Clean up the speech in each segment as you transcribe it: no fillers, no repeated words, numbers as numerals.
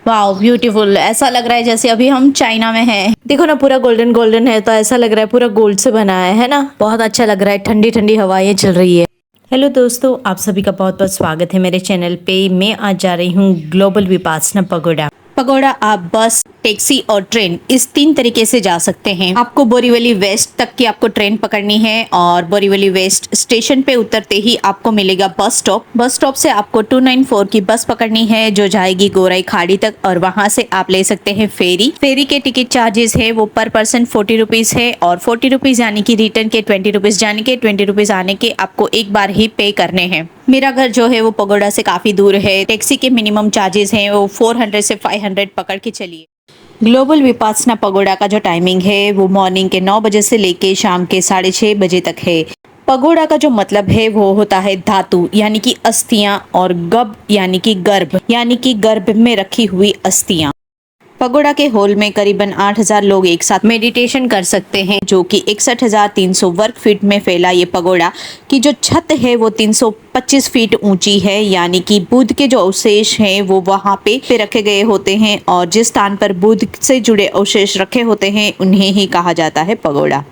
Wow beautiful, ऐसा लग रहा है जैसे अभी हम चाइना में हैं। देखो ना, पूरा गोल्डन गोल्डन है तो ऐसा लग रहा है पूरा गोल्ड से बना है ना। बहुत अच्छा लग रहा है, ठंडी ठंडी हवाएं चल रही है। हेलो दोस्तों, आप सभी का बहुत बहुत स्वागत है मेरे चैनल पे। मैं आज जा रही हूँ ग्लोबल विपासना पगोड़ा। पगोड़ा आप बस, टैक्सी और ट्रेन इस 3 तरीके से जा सकते हैं। आपको बोरीवली वेस्ट तक की आपको ट्रेन पकड़नी है और बोरीवली वेस्ट स्टेशन पे उतरते ही आपको मिलेगा बस स्टॉप। बस स्टॉप से आपको 294 की बस पकड़नी है जो जाएगी गोराई खाड़ी तक, और वहां से आप ले सकते हैं फेरी। फेरी के टिकट चार्जेस है वो पर पर्सन 40 रुपीज है, और 40 रुपीज यानी कि रिटर्न के 20 रुपीज, जाने के 20 रुपीज आने के आपको एक बार ही पे करने हैं। मेरा घर जो है वो पगोड़ा से काफी दूर है। टैक्सी के मिनिमम चार्जेस हैं वो 400 से 500 पकड़ के चलिए। ग्लोबल विपासना पगोड़ा का जो टाइमिंग है वो मॉर्निंग के 9 बजे से लेके शाम के 6:30 बजे तक है। पगोड़ा का जो मतलब है वो होता है धातु यानी कि अस्थियां, और गब यानी कि गर्भ, यानी कि गर्भ में रखी हुई अस्थियां। पगोड़ा के हॉल में करीबन 8000 लोग एक साथ मेडिटेशन कर सकते हैं, जो कि 61,300 वर्ग फीट में फैला ये पगोड़ा की जो छत है वो 325 फीट ऊंची है। यानी कि बुद्ध के जो अवशेष हैं वो वहां पे रखे गए होते हैं, और जिस स्थान पर बुद्ध से जुड़े अवशेष रखे होते हैं उन्हें ही कहा जाता है पगोड़ा।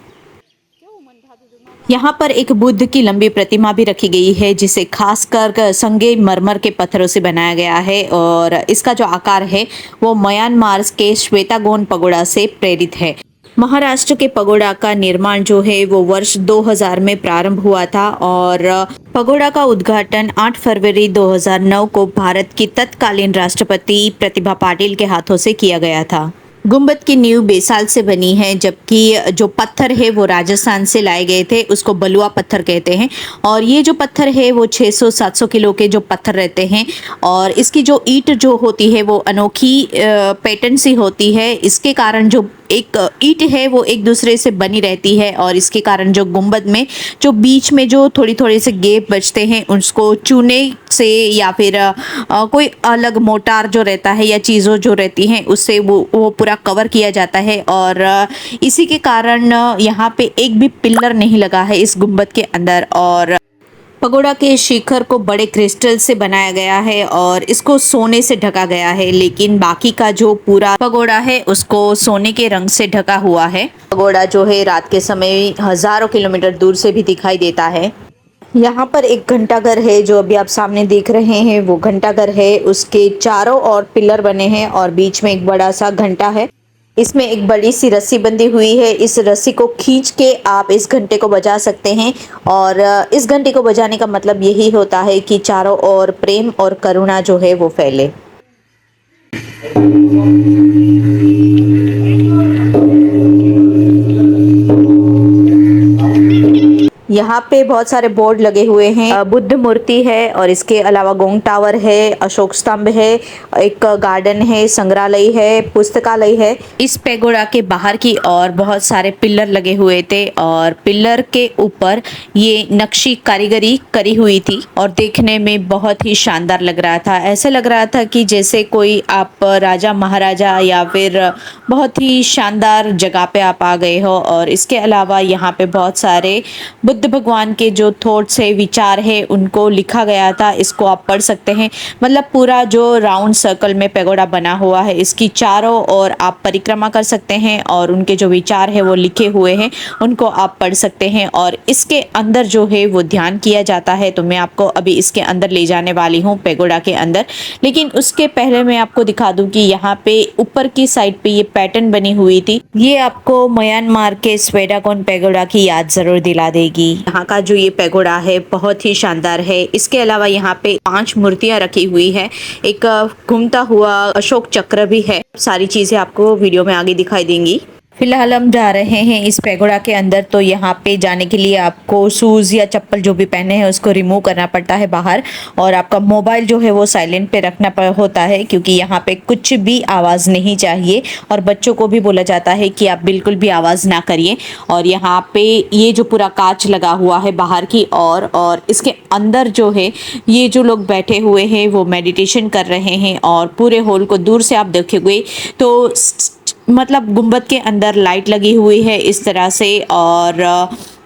यहाँ पर एक बुद्ध की लंबी प्रतिमा भी रखी गई है जिसे खासकर संगे मरमर के पत्थरों से बनाया गया है, और इसका जो आकार है वो म्यांमार के श्वेतागोन पगोड़ा से प्रेरित है। महाराष्ट्र के पगोड़ा का निर्माण जो है वो वर्ष 2000 में प्रारंभ हुआ था, और पगोड़ा का उद्घाटन 8 फरवरी 2009 को भारत की तत्कालीन राष्ट्रपति प्रतिभा पाटिल के हाथों से किया गया था। गुंबद की नींव बेसाल से बनी है, जबकि जो पत्थर है वो राजस्थान से लाए गए थे, उसको बलुआ पत्थर कहते हैं। और ये जो पत्थर है वो 600-700 किलो के जो पत्थर रहते हैं, और इसकी जो ईंट जो होती है वो अनोखी पैटर्न सी होती है। इसके कारण जो एक ईंट है वो एक दूसरे से बनी रहती है, और इसके कारण जो गुंबद में जो बीच में जो थोड़ी थोड़ी से गैप बचते हैं उसको चूने से या फिर कोई अलग मोटार जो रहता है या चीज़ों जो रहती हैं उससे वो पूरा कवर किया जाता है। और इसी के कारण यहाँ पे एक भी पिलर नहीं लगा है इस गुंबद के अंदर। और पगोड़ा के शिखर को बड़े क्रिस्टल से बनाया गया है और इसको सोने से ढका गया है, लेकिन बाकी का जो पूरा पगोड़ा है उसको सोने के रंग से ढका हुआ है। पगोड़ा जो है रात के समय हजारों किलोमीटर दूर से भी दिखाई देता है। यहाँ पर एक घंटाघर है जो अभी आप सामने देख रहे हैं, वो घंटाघर है। उसके चारों ओर पिलर बने हैं और बीच में एक बड़ा सा घंटा है। इसमें एक बड़ी सी रस्सी बंधी हुई है। इस रस्सी को खींच के आप इस घंटे को बजा सकते हैं, और इस घंटे को बजाने का मतलब यही होता है कि चारों ओर प्रेम और करुणा जो है वो फैले। यहाँ पे बहुत सारे बोर्ड लगे हुए हैं। बुद्ध मूर्ति है, और इसके अलावा गोंग टावर है, अशोक स्तंभ है, एक गार्डन है, संग्रहालय है, पुस्तकालय है। इस पेगोड़ा के बाहर की ओर बहुत सारे पिलर लगे हुए थे, और पिलर के ऊपर ये नक्शी कारीगरी करी हुई थी, और देखने में बहुत ही शानदार लग रहा था। ऐसे लग रहा था कि जैसे कोई आप राजा महाराजा या फिर बहुत ही शानदार जगह पे आप आ गए हो। और इसके अलावा यहाँ पे बहुत सारे बुद्ध भगवान के जो थॉट्स है, विचार है, उनको लिखा गया था। इसको आप पढ़ सकते हैं। मतलब पूरा जो राउंड सर्कल में पेगोड़ा बना हुआ है, इसकी चारों ओर आप परिक्रमा कर सकते हैं, और उनके जो विचार है वो लिखे हुए हैं, उनको आप पढ़ सकते हैं। और इसके अंदर जो है वो ध्यान किया जाता है। तो मैं आपको अभी इसके अंदर ले जाने वाली हूँ, पेगोड़ा के अंदर। लेकिन उसके पहले मैं आपको दिखा दूं कि यहाँ पे ऊपर की साइड पे ये पैटर्न बनी हुई थी। ये आपको म्यांमार के श्वेतागोन पेगोड़ा की याद जरूर दिला देगी। यहाँ का जो ये पेगोड़ा है बहुत ही शानदार है। इसके अलावा यहाँ पे 5 मूर्तियां रखी हुई है। एक घूमता हुआ अशोक चक्र भी है। सारी चीजें आपको वीडियो में आगे दिखाई देंगी। फिलहाल हम जा रहे हैं इस पेगोड़ा के अंदर। तो यहाँ पे जाने के लिए आपको शूज़ या चप्पल जो भी पहने हैं उसको रिमूव करना पड़ता है बाहर, और आपका मोबाइल जो है वो साइलेंट पे रखना होता है, क्योंकि यहाँ पे कुछ भी आवाज़ नहीं चाहिए। और बच्चों को भी बोला जाता है कि आप बिल्कुल भी आवाज़ ना करिए। और यहाँ पे ये जो पूरा कांच लगा हुआ है बाहर की ओर, और इसके अंदर जो है ये जो लोग बैठे हुए हैं वो मेडिटेशन कर रहे हैं। और पूरे हॉल को दूर से आप देखोगे तो मतलब गुंबद के अंदर लाइट लगी हुई है इस तरह से, और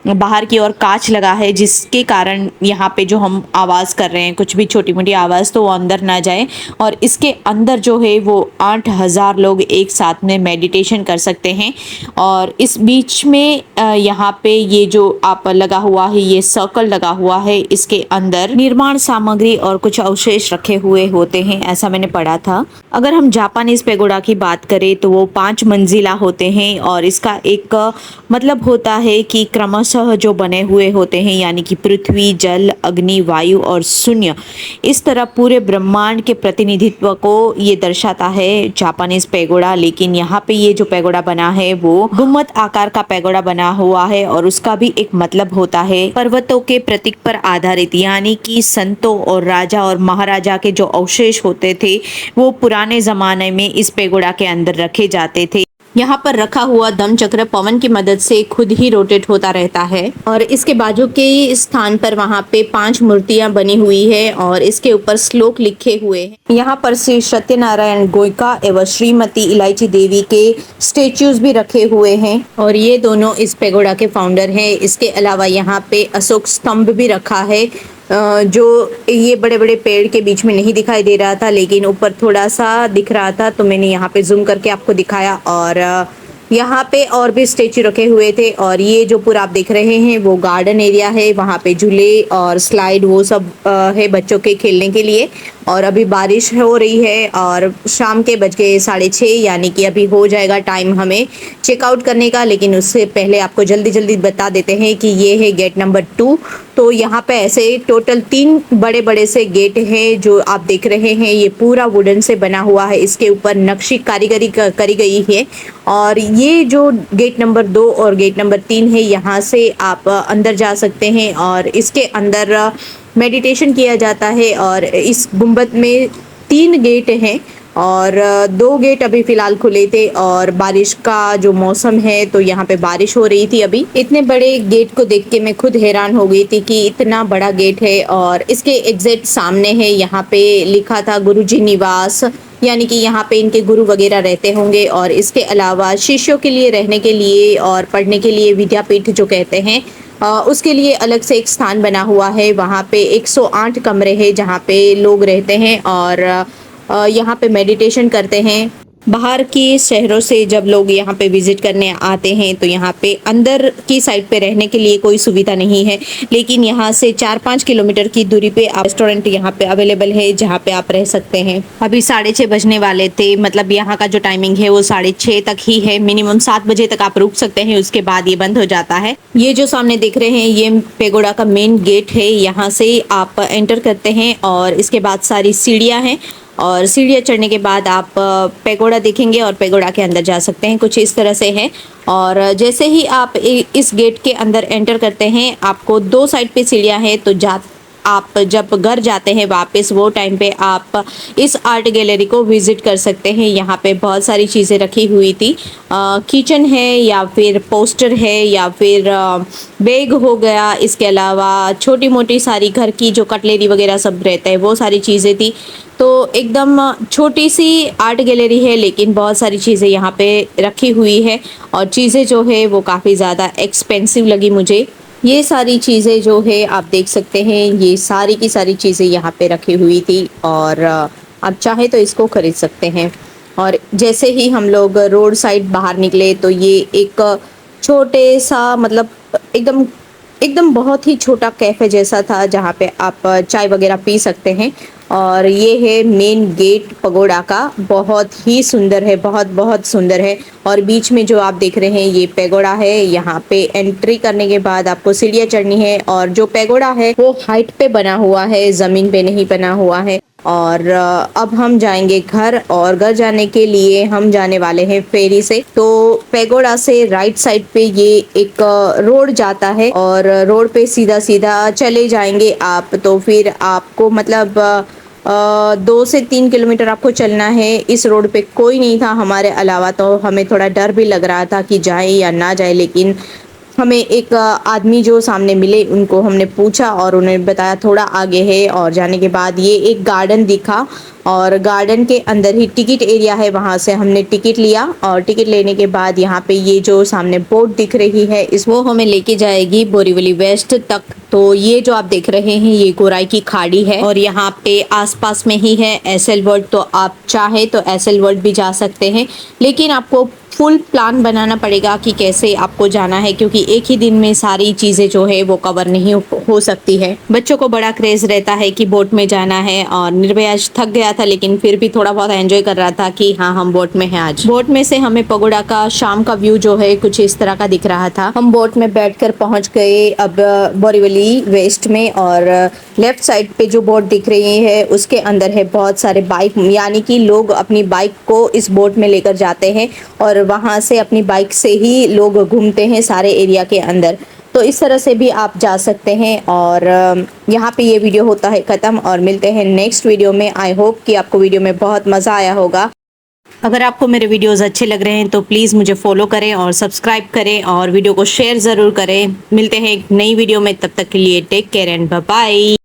बाहर की ओर कांच लगा है, जिसके कारण यहाँ पे जो हम आवाज़ कर रहे हैं, कुछ भी छोटी मोटी आवाज़, तो वो अंदर ना जाए। और इसके अंदर जो है वो 8,000 लोग एक साथ में मेडिटेशन कर सकते हैं। और इस बीच में यहाँ पे ये जो आप लगा हुआ है, ये सर्कल लगा हुआ है, इसके अंदर निर्माण सामग्री और कुछ अवशेष रखे हुए होते हैं, ऐसा मैंने पढ़ा था। अगर हम जापानीज पेगोडा की बात करें तो वो 5 मंजिला होते हैं और इसका एक मतलब होता है कि क्रमशः जो बने हुए होते हैं, यानी कि पृथ्वी, जल, अग्नि, वायु और शून्य, इस तरह पूरे ब्रह्मांड के प्रतिनिधित्व को ये दर्शाता है जापानीज पेगोडा। लेकिन यहाँ पे ये जो पेगोडा बना है वो गुम्बद आकार का पेगोडा बना हुआ है और उसका भी एक मतलब होता है पर्वतों के प्रतीक पर आधारित, यानी कि संतों और राजा और महाराजा के जो अवशेष होते थे वो पुराने जमाने में इस पेगोडा के अंदर रखे जाते थे। यहाँ पर रखा हुआ दम चक्र पवन की मदद से खुद ही रोटेट होता रहता है और इसके बाजू के स्थान पर वहाँ पे 5 मूर्तियां बनी हुई है और इसके ऊपर श्लोक लिखे हुए हैं। यहाँ पर श्री सत्यनारायण गोयका एवं श्रीमती इलायची देवी के स्टेच्यूज भी रखे हुए हैं और ये दोनों इस पेगोडा के फाउंडर हैं। इसके अलावा यहाँ पे अशोक स्तंभ भी रखा है, जो ये बड़े बड़े पेड़ के बीच में नहीं दिखाई दे रहा था, लेकिन ऊपर थोड़ा सा दिख रहा था, तो मैंने यहाँ पे जूम करके आपको दिखाया। और यहाँ पे और भी स्टेचू रखे हुए थे और ये जो पूरा आप देख रहे हैं वो गार्डन एरिया है। वहाँ पे झूले और स्लाइड वो सब है बच्चों के खेलने के लिए। और अभी बारिश हो रही है और शाम के बज गए 6:30, यानी कि अभी हो जाएगा टाइम हमें चेकआउट करने का। लेकिन उससे पहले आपको जल्दी जल्दी बता देते हैं कि ये है गेट नंबर 2। तो यहाँ पे ऐसे टोटल 3 बड़े बड़े से गेट हैं जो आप देख रहे हैं। ये पूरा वुडन से बना हुआ है, इसके ऊपर नक्शी कारीगरी करी गई है। और ये जो गेट नंबर 2 और गेट नंबर 3 है, यहाँ से आप अंदर जा सकते हैं और इसके अंदर मेडिटेशन किया जाता है। और इस गुंबद में 3 गेट हैं और 2 गेट अभी फिलहाल खुले थे और बारिश का जो मौसम है तो यहाँ पे बारिश हो रही थी। अभी इतने बड़े गेट को देख के मैं खुद हैरान हो गई थी कि इतना बड़ा गेट है। और इसके एग्जैक्ट सामने है, यहाँ पे लिखा था गुरुजी निवास, यानी कि यहाँ पे इनके गुरु वगैरह रहते होंगे। और इसके अलावा शिष्यों के लिए रहने के लिए और पढ़ने के लिए विद्यापीठ जो कहते हैं उसके लिए अलग से एक स्थान बना हुआ है। वहाँ पे 108 कमरे हैं जहाँ पे लोग रहते हैं और यहाँ पे मेडिटेशन करते हैं। बाहर के शहरों से जब लोग यहाँ पे विजिट करने आते हैं तो यहाँ पे अंदर की साइड पे रहने के लिए कोई सुविधा नहीं है, लेकिन यहाँ से 4-5 किलोमीटर की दूरी पे रेस्टोरेंट यहाँ पे अवेलेबल है जहाँ पे आप रह सकते हैं। अभी 6:30 बजने वाले थे, मतलब यहाँ का जो टाइमिंग है वो 6:30 तक ही है। मिनिमम 7 बजे तक आप रुक सकते हैं, उसके बाद ये बंद हो जाता है। ये जो सामने देख रहे हैं ये पेगोडा का मेन गेट है, यहाँ से आप एंटर करते हैं और इसके बाद सारी सीढ़ियाँ हैं और सीढ़ियाँ चढ़ने के बाद आप पेगोडा देखेंगे और पेगोडा के अंदर जा सकते हैं। कुछ इस तरह से है। और जैसे ही आप इस गेट के अंदर एंटर करते हैं, आपको 2 साइड पे सीढ़ियाँ हैं, तो आप जब घर जाते हैं वापस, वो टाइम पे आप इस आर्ट गैलरी को विजिट कर सकते हैं। यहाँ पे बहुत सारी चीज़ें रखी हुई थी, किचन है या फिर पोस्टर है या फिर बैग हो गया। इसके अलावा छोटी मोटी सारी घर की जो कटलेरी वगैरह सब रहता है वो सारी चीज़ें थी। तो एकदम छोटी सी आर्ट गैलरी है, लेकिन बहुत सारी चीज़ें यहाँ पे रखी हुई है और चीज़ें जो है वो काफ़ी ज़्यादा एक्सपेंसिव लगी मुझे। ये सारी चीज़ें जो है आप देख सकते हैं, ये सारी की सारी चीज़ें यहाँ पे रखी हुई थी और आप चाहे तो इसको खरीद सकते हैं। और जैसे ही हम लोग रोड साइड बाहर निकले तो ये एक छोटे सा, मतलब एकदम बहुत ही छोटा कैफ़े जैसा था जहाँ पे आप चाय वगैरह पी सकते हैं। और ये है मेन गेट पगोड़ा का, बहुत ही सुंदर है, बहुत बहुत सुंदर है। और बीच में जो आप देख रहे हैं ये पेगोड़ा है। यहाँ पे एंट्री करने के बाद आपको सीढ़ियाँ चढ़नी है और जो पेगोड़ा है वो हाइट पे बना हुआ है, ज़मीन पे नहीं बना हुआ है। और अब हम जाएंगे घर और घर जाने के लिए हम जाने वाले हैं फेरी से। तो पेगोड़ा से राइट साइड पे ये एक रोड जाता है और रोड पे सीधा सीधा चले जाएंगे आप, तो फिर आपको मतलब 2 से 3 किलोमीटर आपको चलना है। इस रोड पे कोई नहीं था हमारे अलावा, तो हमें थोड़ा डर भी लग रहा था कि जाए या ना जाए, लेकिन हमें एक आदमी जो सामने मिले उनको हमने पूछा और उन्होंने बताया थोड़ा आगे है, और जाने के बाद ये एक गार्डन दिखा और गार्डन के अंदर ही टिकट एरिया है, वहाँ से हमने टिकट लिया और टिकट लेने के बाद यहाँ पे ये जो सामने बोट दिख रही है इस वो हमें लेके जाएगी बोरीवली वेस्ट तक। तो ये जो आप देख रहे हैं ये गोराई की खाड़ी है और यहाँ पे आसपास में ही है एसएल वर्ल्ड, तो आप चाहे तो एसएल वर्ल्ड भी जा सकते हैं, लेकिन आपको फुल प्लान बनाना पड़ेगा कि कैसे आपको जाना है, क्योंकि एक ही दिन में सारी चीज़ें जो है वो कवर नहीं हो सकती है। बच्चों को बड़ा क्रेज रहता है कि बोट में जाना है, और निर्भय आज थक गया था लेकिन फिर भी थोड़ा बहुत एंजॉय कर रहा था कि हाँ हम बोट में हैं आज। बोट में से हमें पगोड़ा का शाम का व्यू जो है कुछ इस तरह का दिख रहा था। हम बोट में बैठकर पहुंच गए अब बोरीवली वेस्ट में, और लेफ्ट साइड पे जो बोट दिख रही है उसके अंदर है बहुत सारे बाइक, यानी कि लोग अपनी बाइक को इस बोट में लेकर जाते हैं और वहाँ से अपनी बाइक से ही लोग घूमते हैं सारे एरिया के अंदर। तो इस तरह से भी आप जा सकते हैं। और यहाँ पे ये वीडियो होता है ख़त्म, और मिलते हैं नेक्स्ट वीडियो में। आई होप कि आपको वीडियो में बहुत मज़ा आया होगा। अगर आपको मेरे वीडियोस अच्छे लग रहे हैं तो प्लीज़ मुझे फॉलो करें और सब्सक्राइब करें और वीडियो को शेयर ज़रूर करें। मिलते हैं एक नई वीडियो में, तब तक के लिए take care and bye bye.